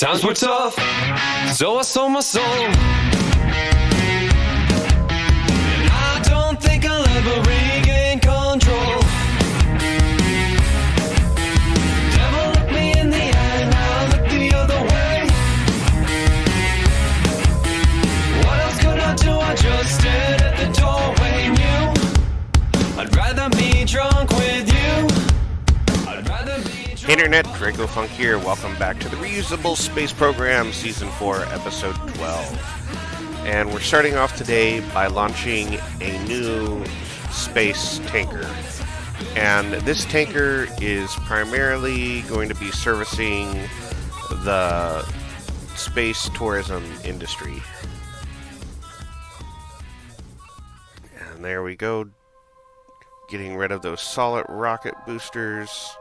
Times were tough, so I sold my soul. And I don't think I'll ever regain control. Devil looked me in the eye, now I look the other way. What else could I do? I just stared at the doorway, knew I'd rather be drunk with you. I'd rather be Internet, Dracofunk here. Welcome back to the Reusable Space Program, Season 4, Episode 12. And we're starting off today by launching a new space tanker. And this tanker is primarily going to be servicing the space tourism industry. And there we go. Getting rid of those solid rocket boosters.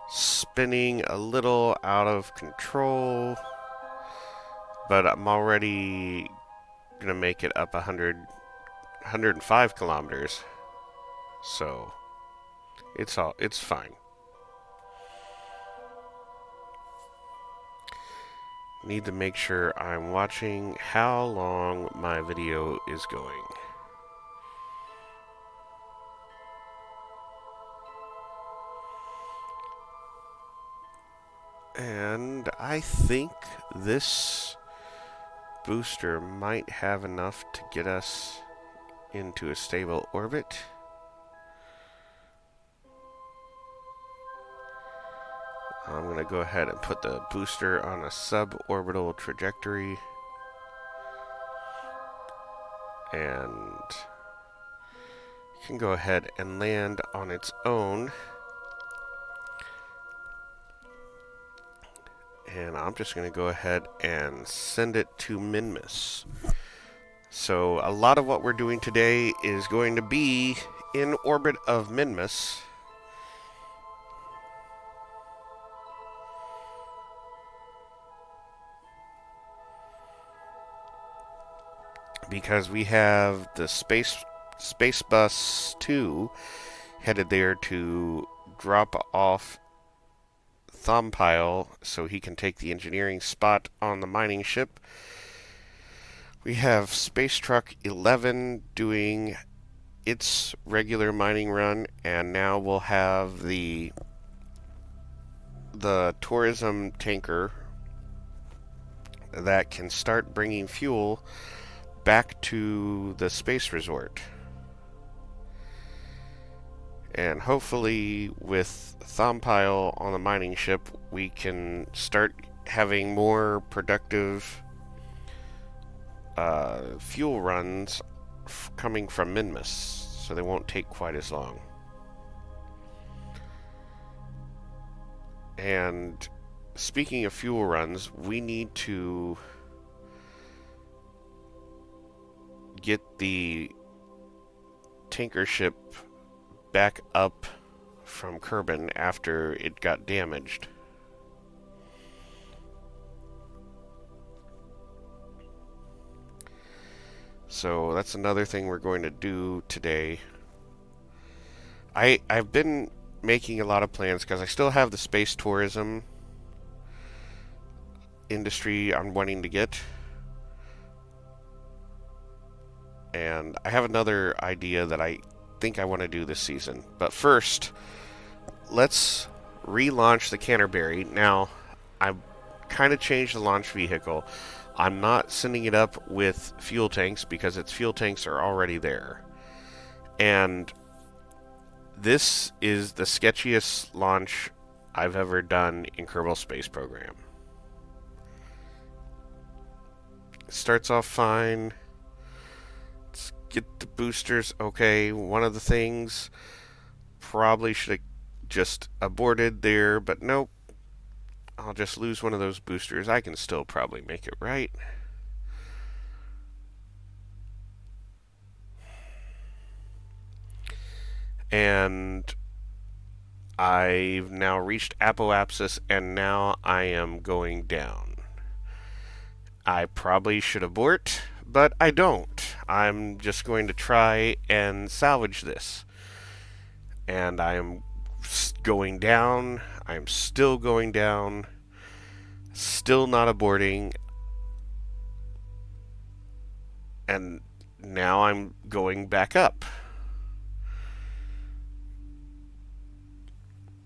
Spinning a little out of control, but I'm already going to make it up 105 kilometers, so it's fine. Need to make sure I'm watching how long my video is going. And I think this booster might have enough to get us into a stable orbit. I'm going to go ahead and put the booster on a suborbital trajectory. And it can go ahead and land on its own. And I'm just going to go ahead and send it to Minmus. So a lot of what we're doing today is going to be in orbit of Minmus. Because we have the Space Bus 2 headed there to drop off Thumbpile so he can take the engineering spot on the mining ship. We have Space Truck 11 doing its regular mining run, and now we'll have the tourism tanker that can start bringing fuel back to the space resort. And hopefully with Thumbpile on the mining ship, we can start having more productive fuel runs coming from Minmus, so they won't take quite as long. And speaking of fuel runs, we need to get the tanker ship back up from Kerbal after it got damaged. So that's another thing we're going to do today. I've been making a lot of plans because I still have the space tourism industry I'm wanting to get. And I have another idea that I think I want to do this season. But first, let's relaunch the Canterbury. Now, I've kind of changed the launch vehicle. I'm not sending it up with fuel tanks because its fuel tanks are already there. And this is the sketchiest launch I've ever done in Kerbal Space Program. It starts off fine. Get the boosters okay. One of the things probably should have just aborted there, but nope. I'll just lose one of those boosters. I can still probably make it right. And I've now reached apoapsis, and now I am going down. I probably should abort, but I don't. I'm just going to try and salvage this. And I am going down. I'm still going down. Still not aborting. And now I'm going back up.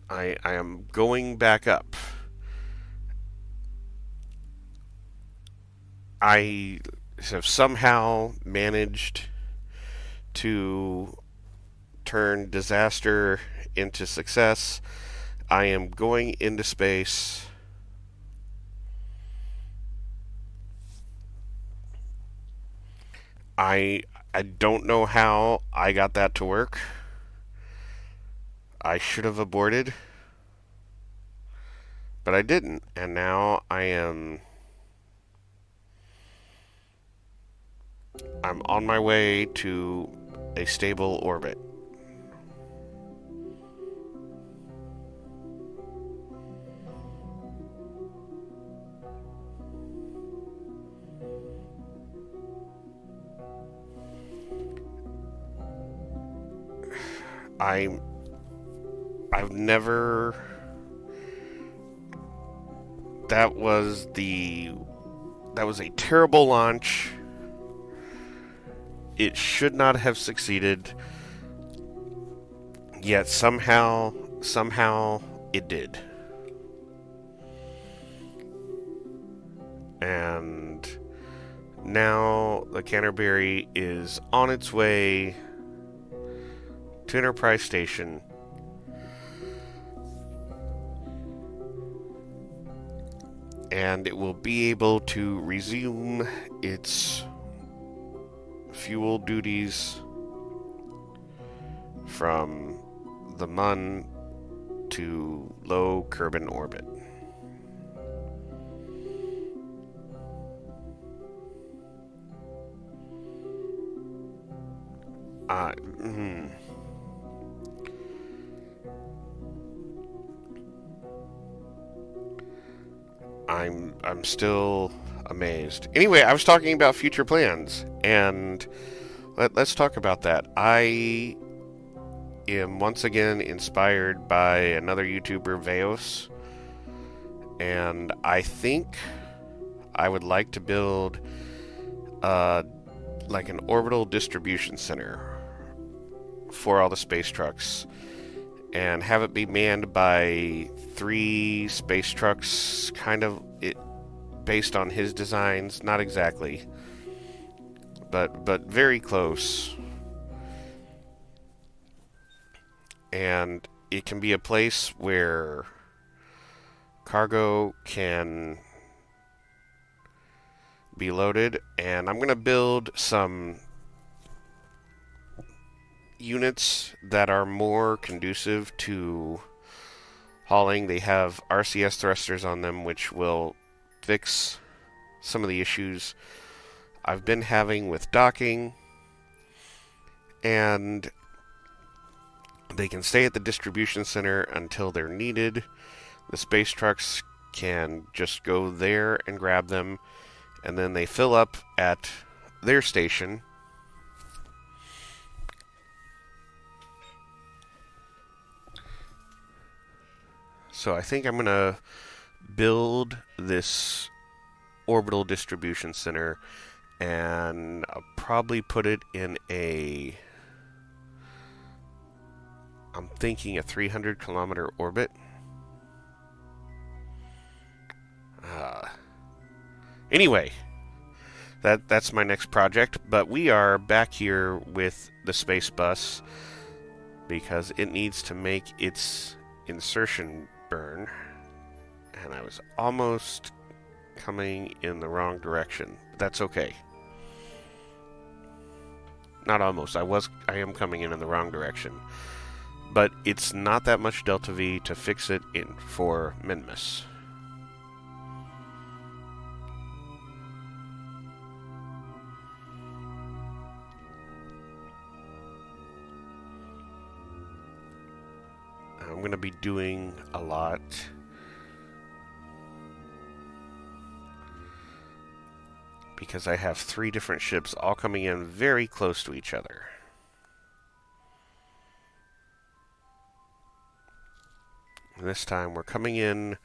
I am going back up. I have somehow managed to turn disaster into success. I am going into space. I don't know how I got that to work. I should have aborted, but I didn't. And now I'm on my way to a stable orbit. I've never. That was a terrible launch. It should not have succeeded. Yet somehow it did. And now the Canterbury is on its way to Enterprise Station. And it will be able to resume its fuel duties from the Mun to low Kerbal orbit. I'm still amazed. Anyway, I was talking about future plans, and let's talk about that. I am once again inspired by another YouTuber, Veos, and I think I would like to build like an orbital distribution center for all the space trucks, and have it be manned by 3 space trucks, kind of based on his designs. Not exactly, but very close. And it can be a place where cargo can be loaded. And I'm going to build some units that are more conducive to hauling. They have RCS thrusters on them, which will fix some of the issues I've been having with docking. And they can stay at the distribution center until they're needed. The space trucks can just go there and grab them, and then they fill up at their station. So I think I'm going to build this orbital distribution center, and I'll probably put it in I'm thinking a 300-kilometer orbit. Anyway, that's my next project, but we are back here with the space bus because it needs to make its insertion burn, and I was almost coming in the wrong direction. That's okay. Not almost. I am coming in the wrong direction. But it's not that much delta V to fix it in for Minmus. I'm going to be doing a lot. Because I have 3 different ships all coming in very close to each other. This time we're coming in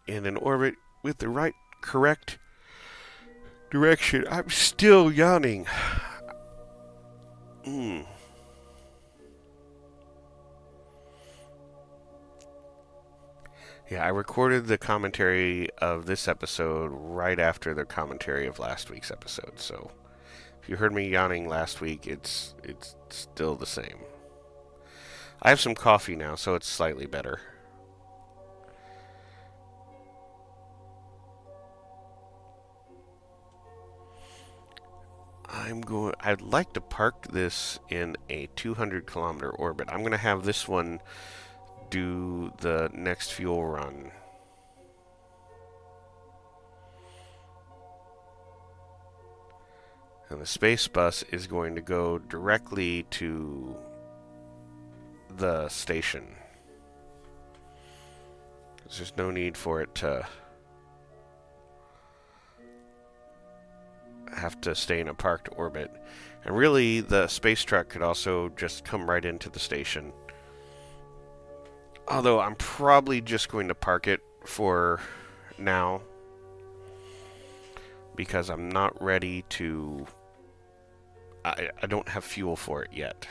an orbit with the correct direction. I'm still yawning. Yeah, I recorded the commentary of this episode right after the commentary of last week's episode, so if you heard me yawning last week, it's still the same. I have some coffee now, so it's slightly better. I'd like to park this in a 200-kilometer orbit. I'm going to have this one do the next fuel run. And the space bus is going to go directly to the station. There's no need for it to have to stay in a parked orbit. And really, the space truck could also just come right into the station. Although I'm probably just going to park it for now, because I'm not ready to... I don't have fuel for it yet.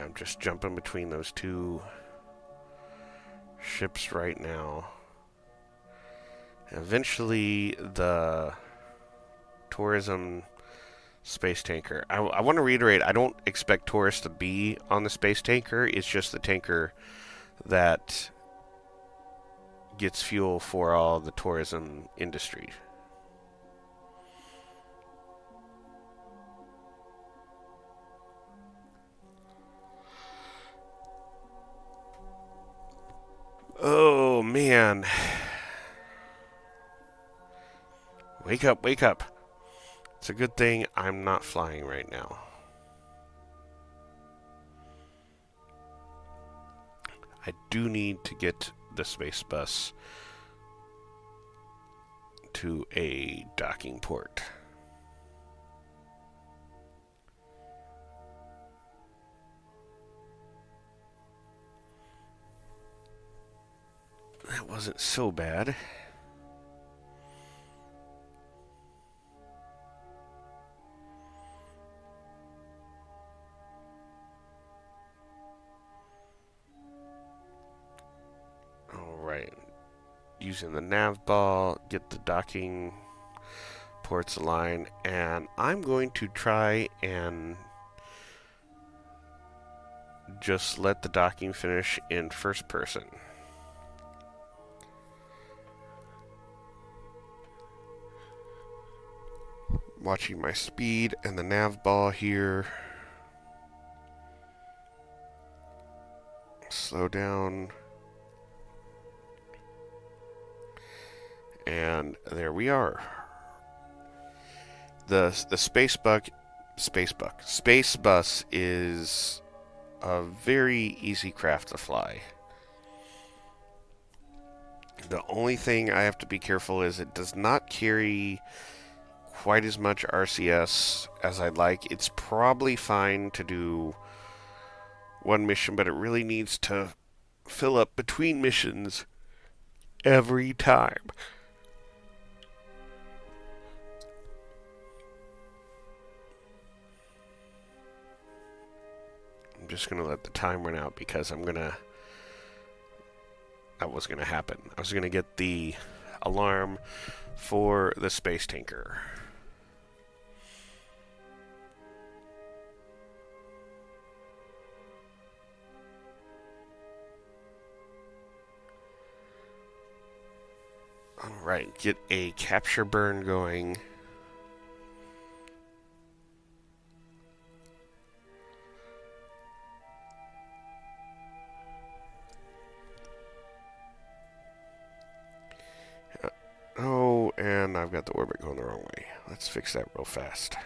I'm just jumping between those two ships right now. Eventually, the tourism space tanker. I want to reiterate, I don't expect tourists to be on the space tanker. It's just the tanker that gets fuel for all the tourism industry. Oh, man. Wake up, wake up. It's a good thing I'm not flying right now. I do need to get the space bus to a docking port. That wasn't so bad. Alright. Using the nav ball, get the docking ports aligned, and I'm going to try and just let the docking finish in first person. Watching my speed and the nav ball here. Slow down. And there we are. The space bus is a very easy craft to fly. The only thing I have to be careful is it does not carry quite as much RCS as I'd like. It's probably fine to do one mission, but it really needs to fill up between missions every time. I'm just going to let the time run out because that was going to happen. I was going to get the alarm for the space tanker. Alright, get a capture burn going. Oh, and I've got the orbit going the wrong way. Let's fix that real fast.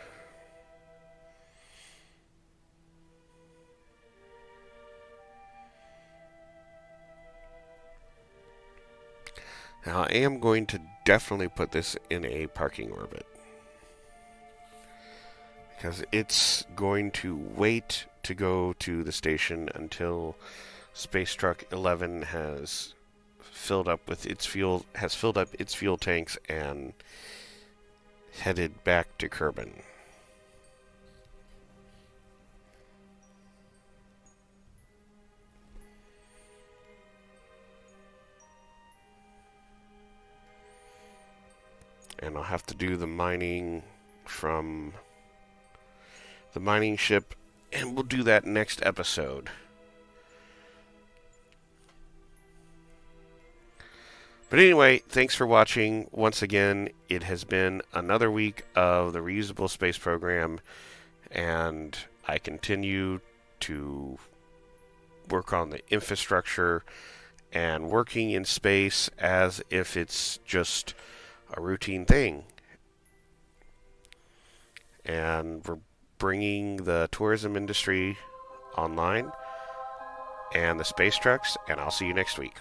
Now, I am going to definitely put this in a parking orbit, because it's going to wait to go to the station until Space Truck 11 has filled up its fuel tanks and headed back to Kerbal. And I'll have to do the mining from the mining ship, and we'll do that next episode. But anyway, thanks for watching. Once again, it has been another week of the Reusable Space Program, and I continue to work on the infrastructure and working in space as if it's just a routine thing. And we're bringing the tourism industry online and the space trucks, and I'll see you next week.